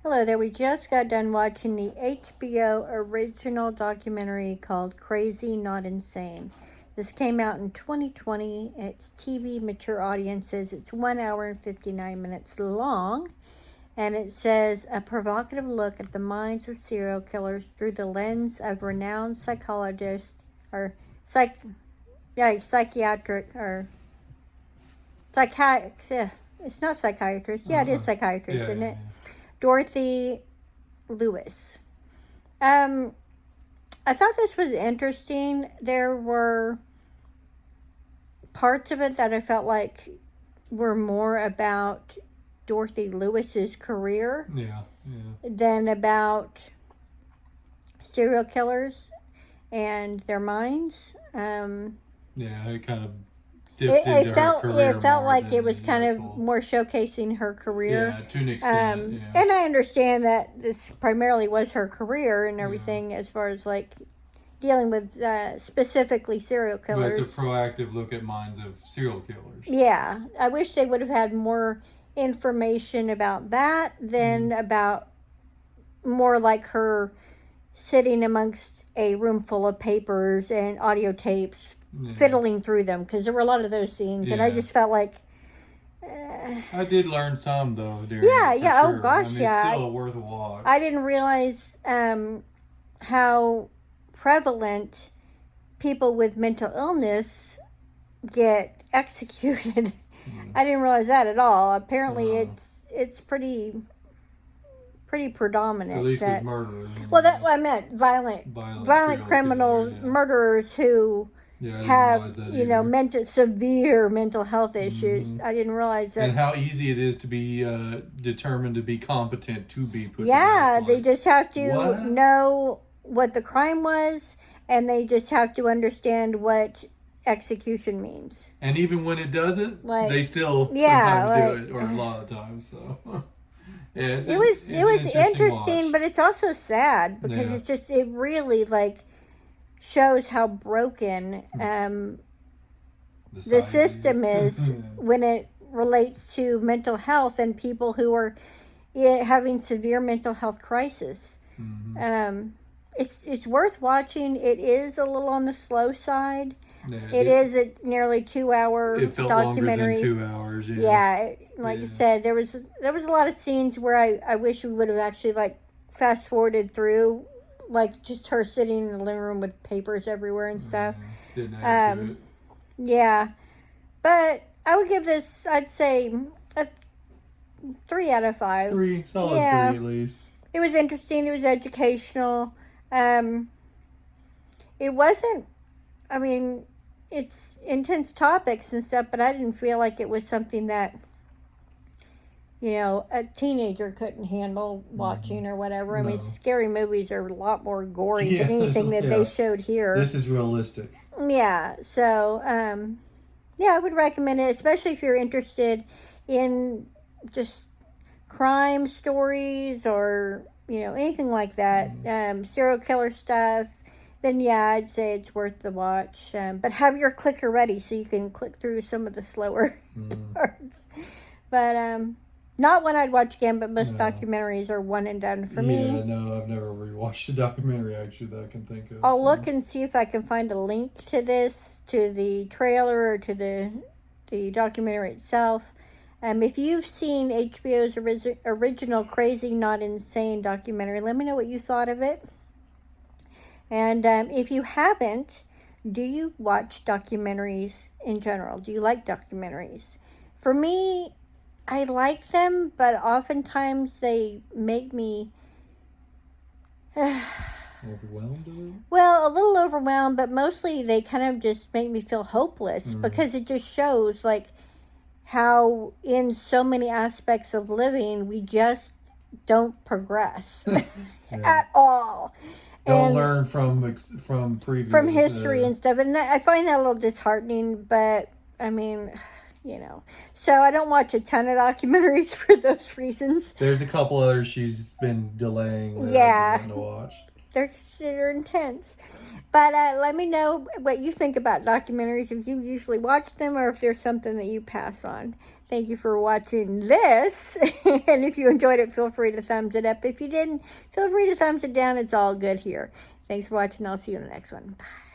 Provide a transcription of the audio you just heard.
Hello there. We just got done watching the HBO original documentary called Crazy Not Insane. This came out in 2020. It's TV mature audiences. It's 1 hour and 59 minutes long. And it says a provocative look at the minds of serial killers through the lens of renowned psychologist or psychiatric or psychiatrist. Yeah, it's not psychiatrist. Yeah, it is psychiatrist, isn't it? Yeah. Dorothy Lewis. I thought this was interesting. There were parts of it that I felt like were more about Dorothy Lewis's career than about serial killers and their minds. It kind of it felt like it was kind of more showcasing her career. Yeah, to an extent. And I understand that this primarily was her career and everything, as far as like dealing with specifically serial killers. But it's a proactive look at minds of serial killers. Yeah, I wish they would have had more information about that than about more like her sitting amongst a room full of papers and audio tapes, fiddling through them, because there were a lot of those scenes, and I just felt like I did learn some though. Sure. Oh gosh, it's still worth a watch. I didn't realize how prevalent people with mental illness get executed. I didn't realize that at all. Apparently, it's pretty predominant. At least with murderers. Well, that's what I meant. Violent criminals, murderers who have severe mental health issues. I didn't realize that. And how easy it is to be determined to be competent to be put. They just have to know what the crime was, and they just have to understand what execution means. And even when it doesn't, they still sometimes do it, or a lot of times. So it was interesting, but it's also sad because it really shows how broken the system is when it relates to mental health and people who are having severe mental health crisis. It's worth watching. It is a little on the slow side. It is a nearly 2-hour it felt documentary. Longer than 2 hours. I said, there was a lot of scenes where I wish we would have actually fast forwarded through, just her sitting in the living room with papers everywhere and stuff. Didn't add to it. Yeah, but I would give this, I'd say, a 3 out of 5. 3, solid 3 at least. It was interesting. It was educational. It wasn't. I mean, it's intense topics and stuff, but I didn't feel like it was something that, a teenager couldn't handle watching or whatever. I mean, scary movies are a lot more gory than anything that they showed here. This is realistic. Yeah, so, I would recommend it, especially if you're interested in just crime stories or, anything like that, serial killer stuff. Then I'd say it's worth the watch. But have your clicker ready so you can click through some of the slower parts. But not one I'd watch again, but most documentaries are one and done for me. Yeah, no, I've never rewatched a documentary actually that I can think of. I'll look and see if I can find a link to this, to the trailer or to the documentary itself. If you've seen HBO's original Crazy Not Insane documentary, let me know what you thought of it. And if you haven't, do you watch documentaries in general? Do you like documentaries? For me, I like them, but oftentimes they make me overwhelmed a little? Well, a little overwhelmed, but mostly they kind of just make me feel hopeless because it just shows how in so many aspects of living we just don't progress at all. Don't learn from previous history and stuff, and I find that a little disheartening. But I mean, so I don't watch a ton of documentaries for those reasons. There's a couple others she's been delaying. To watch. They're intense. But let me know what you think about documentaries, if you usually watch them or if there's something that you pass on. Thank you for watching this. And if you enjoyed it, feel free to thumbs it up. If you didn't, feel free to thumbs it down. It's all good here. Thanks for watching. I'll see you in the next one. Bye.